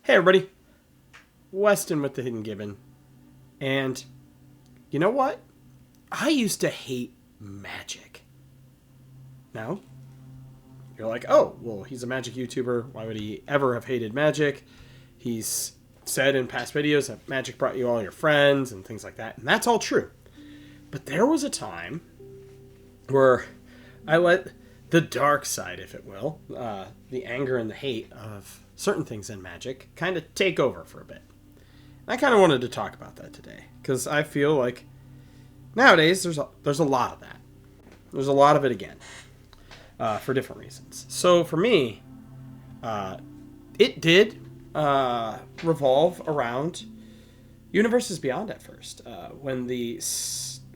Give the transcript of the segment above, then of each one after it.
Hey everybody, Weston with the Hidden Gibbon. And you know what? I used to hate magic. Now, you're like, oh, well, he's a magic YouTuber. Why would he ever have hated magic? He's said in past videos that magic brought you all your friends and things like that. And that's all true. But there was a time where I let the dark side, if it will, the anger and the hate of certain things in magic kind of take over for a bit. And I kind of wanted to talk about that today because I feel like nowadays there's a lot of that. There's a lot of it again for different reasons. So for me, it did revolve around Universes Beyond at first. When the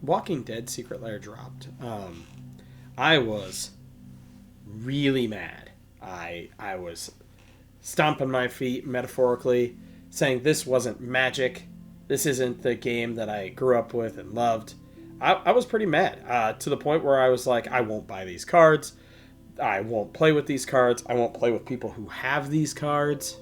Walking Dead Secret Lair dropped, I was really mad. I was stomping my feet metaphorically, saying this wasn't magic. This isn't the game that I grew up with and loved. I was pretty mad to the point where I was like, I won't buy these cards. I won't play with these cards. I won't play with people who have these cards.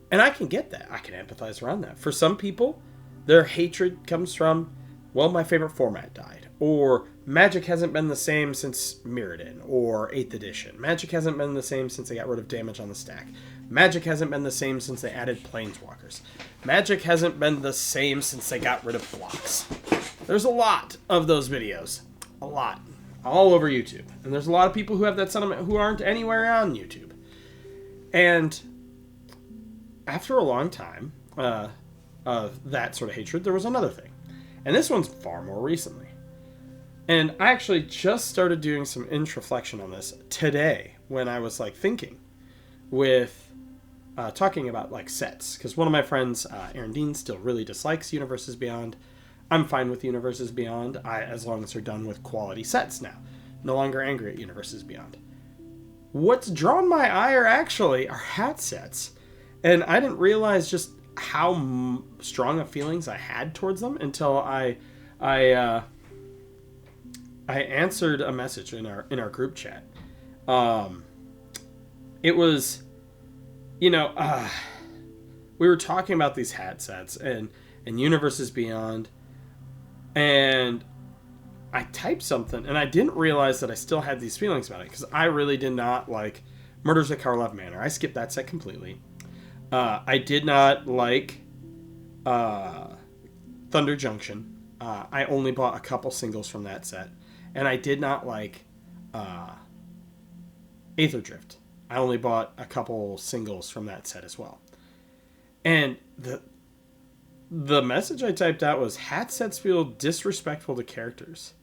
And I can get that. I can empathize around that. For some people, their hatred comes from, well, my favorite format died. Or Magic hasn't been the same since Mirrodin or 8th edition. Magic hasn't been the same since they got rid of damage on the stack. Magic hasn't been the same since they added Planeswalkers. Magic hasn't been the same since they got rid of blocks. There's a lot of those videos. A lot. All over YouTube. And there's a lot of people who have that sentiment who aren't anywhere on YouTube. And after a long time of that sort of hatred, there was another thing. And this one's far more recently. And I actually just started doing some introflexion on this today when I was like thinking with talking about like sets. Because one of my friends, Aaron Dean, still really dislikes Universes Beyond. I'm fine with Universes Beyond as long as they're done with quality sets now. No longer angry at Universes Beyond. What's drawn my ire actually are hat sets. And I didn't realize just how strong of feelings I had towards them until I answered a message in our group chat. It was, we were talking about these hat sets and Universes Beyond, and I typed something, and I didn't realize that I still had these feelings about it, because I really did not like Murders at Karlov Manor. I skipped that set completely. I did not like Thunder Junction. I only bought a couple singles from that set. And I did not like Aether Drift. I only bought a couple singles from that set as well. And the message I typed out was, hat sets feel disrespectful to characters.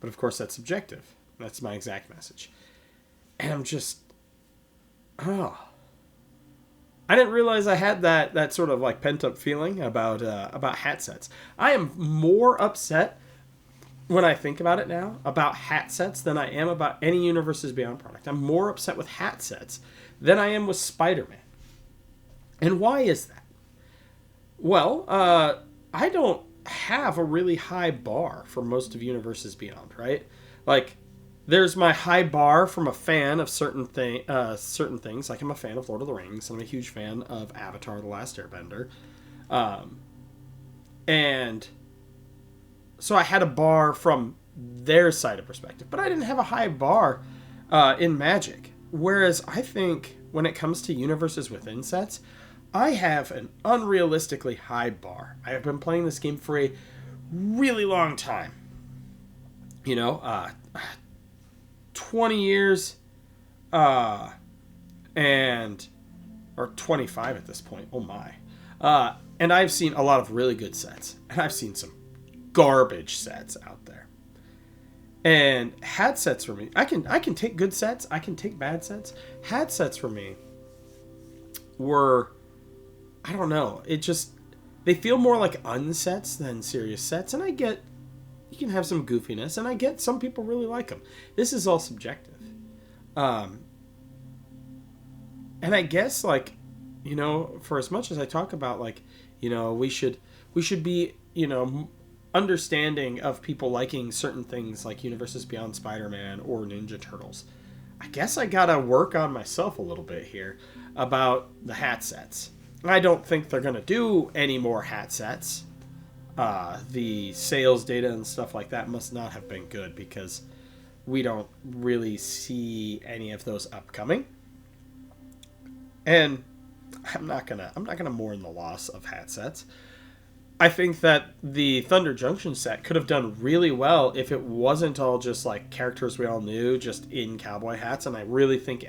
But of course that's subjective. That's my exact message. And I'm just, I didn't realize I had that sort of like pent up feeling about hat sets. I am more upset when I think about it now about hat sets than I am about any Universes Beyond product. I'm more upset with hat sets than I am with Spider-Man. And why is that? Well, I don't have a really high bar for most of Universes Beyond, right? Like, there's my high bar from a fan of certain things. Like, I'm a fan of Lord of the Rings. I'm a huge fan of Avatar: The Last Airbender. And so I had a bar from their side of perspective. But I didn't have a high bar in Magic. Whereas I think when it comes to Universes Within sets, I have an unrealistically high bar. I have been playing this game for a really long time. 20 years, or 25 at this point. Oh my. And I've seen a lot of really good sets. And I've seen some garbage sets out there. And hat sets for me, I can take good sets, I can take bad sets. Hat sets for me were, I don't know, they feel more like unsets than serious sets. And I get, you can have some goofiness, and I get some people really like them. This is all subjective. And I guess, for as much as I talk about, we should be, understanding of people liking certain things like Universes Beyond Spider-Man or Ninja Turtles. I guess I gotta work on myself a little bit here about the hat sets. I don't think they're gonna do any more hat sets. The sales data and stuff like that must not have been good because we don't really see any of those upcoming. And I'm not gonna mourn the loss of hat sets. I think that the Thunder Junction set could have done really well if it wasn't all just like characters we all knew just in cowboy hats. And I really think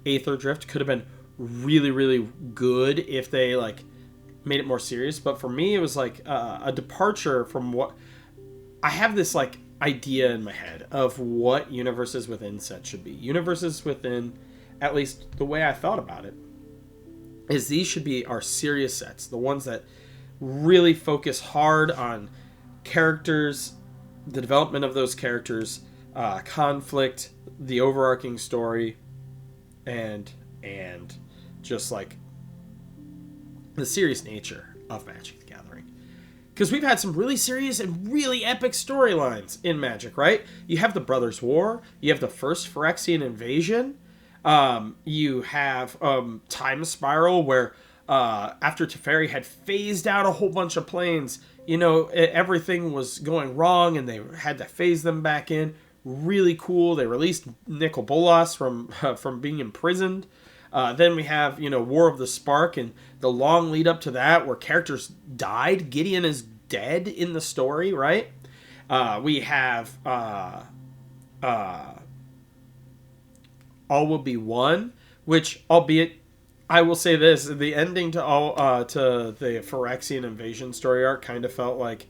Aether Drift could have been really, really good if they like made it more serious. But for me, it was like a departure from what I have this like idea in my head of what Universes Within sets should be. Universes Within, at least the way I thought about it, is these should be our serious sets, the ones that really focus hard on characters, the development of those characters, conflict, the overarching story, and just like the serious nature of Magic the Gathering. Because we've had some really serious and really epic storylines in Magic, right? You have the Brothers' War, you have the first Phyrexian invasion, you have Time Spiral, where after Teferi had phased out a whole bunch of planes, everything was going wrong and they had to phase them back in. Really cool. They released Nicol Bolas from being imprisoned. Then we have, War of the Spark and the long lead up to that where characters died. Gideon is dead in the story, right? We have All Will Be One, which, albeit, I will say this: the ending to the Phyrexian invasion story arc kind of felt like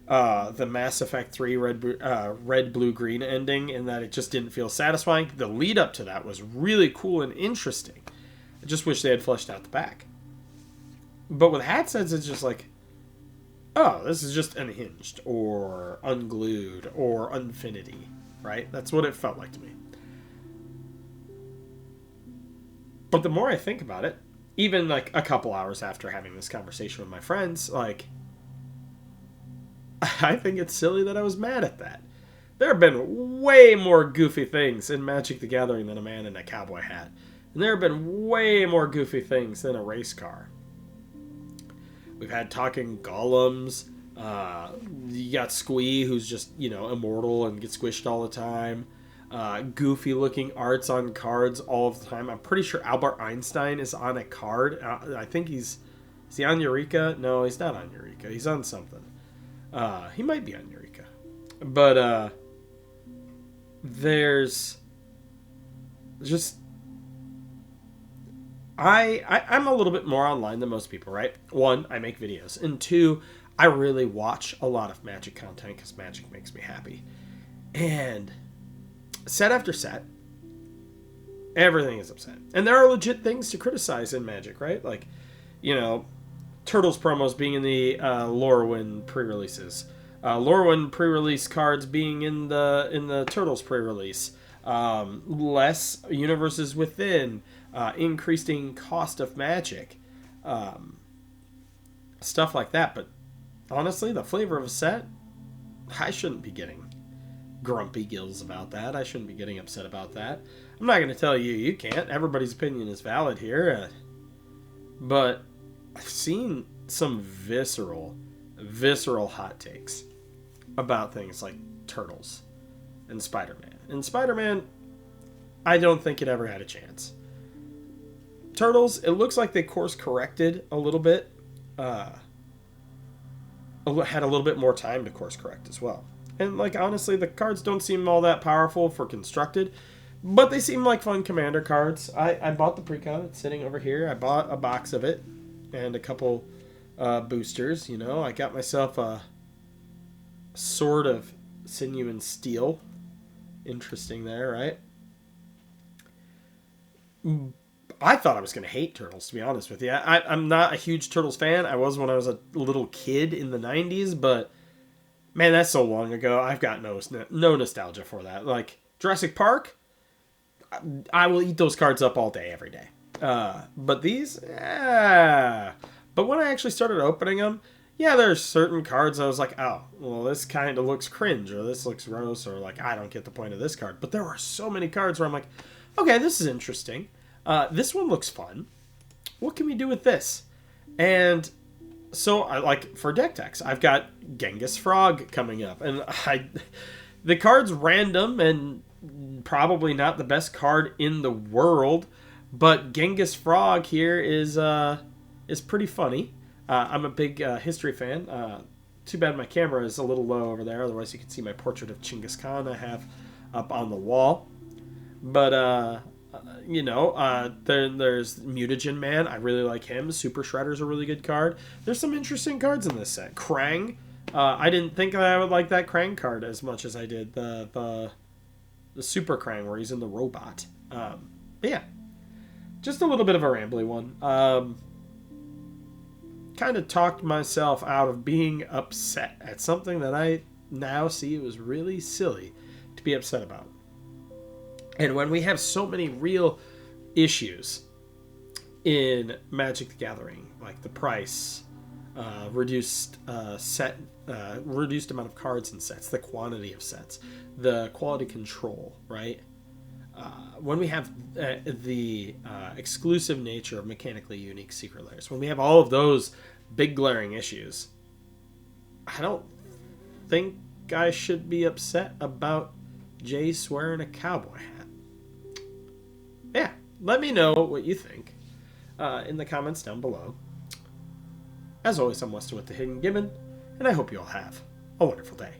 the Mass Effect 3 red, blue, green ending, in that it just didn't feel satisfying. The lead up to that was really cool and interesting. I just wish they had fleshed out the back. But with hat sets, it's just like, oh, this is just Unhinged or Unglued or Unfinity, right? That's what it felt like to me. But the more I think about it, even like a couple hours after having this conversation with my friends, like, I think it's silly that I was mad at that. There have been way more goofy things in Magic the Gathering than a man in a cowboy hat. And there have been way more goofy things than a race car. We've had talking golems. You got Squee, who's just, immortal and gets squished all the time. Goofy looking arts on cards all of the time. I'm pretty sure Albert Einstein is on a card. I think is he on Eureka? No, he's not on Eureka. He's on something. He might be on Eureka. But there's just I'm a little bit more online than most people, right? One, I make videos. And two, I really watch a lot of Magic content because Magic makes me happy. And set after set, everything is upset. And there are legit things to criticize in Magic, right? Like, Turtles promos being in the Lorwyn pre-releases. Lorwyn pre-release cards being in the Turtles pre-release. Less Universes Within. Increasing cost of Magic. Stuff like that. But honestly, the flavor of a set, I shouldn't be getting grumpy gills about that. I shouldn't be getting upset about that. I'm not going to tell you you can't. Everybody's opinion is valid here. But I've seen some visceral hot takes about things like Turtles and Spider-Man. And Spider-Man, I don't think it ever had a chance. Turtles, it looks like they course corrected a little bit. Had a little bit more time to course correct as well. And honestly, the cards don't seem all that powerful for constructed, but they seem like fun commander cards. I bought the pre-con. It's sitting over here. I bought a box of it and a couple boosters. I got myself a Sword of Sinew and Steel. Interesting there, right? I thought I was going to hate Turtles, to be honest with you. I'm not a huge Turtles fan. I was when I was a little kid in the 90s, but man, that's so long ago. I've got no nostalgia for that. Like Jurassic Park, I will eat those cards up all day, every day. But these, but when I actually started opening them, yeah, there's certain cards I was like, oh, well, this kind of looks cringe, or this looks gross, or like, I don't get the point of this card. But there were so many cards where I'm like, okay, this is interesting. This one looks fun. What can we do with this? And so, for deck techs, I've got Genghis Frog coming up. And the card's random and probably not the best card in the world, but Genghis Frog here is pretty funny. I'm a big history fan. Too bad my camera is a little low over there. Otherwise, you can see my portrait of Genghis Khan I have up on the wall. But there's Mutagen Man. I really like him. Super Shredder's a really good card. There's some interesting cards in this set. Krang. I didn't think that I would like that Krang card as much as I did the Super Krang where he's in the robot. But yeah, just a little bit of a rambly one. Kind of talked myself out of being upset at something that I now see was really silly to be upset about. And when we have so many real issues in Magic the Gathering, like the price, reduced amount of cards in sets, the quantity of sets, the quality control, right? When we have the exclusive nature of mechanically unique secret layers, when we have all of those big glaring issues, I don't think I should be upset about Jace wearing a cowboy hat. Yeah, let me know what you think in the comments down below. As always, I'm Weston with the Hidden Gibbon, and I hope you all have a wonderful day.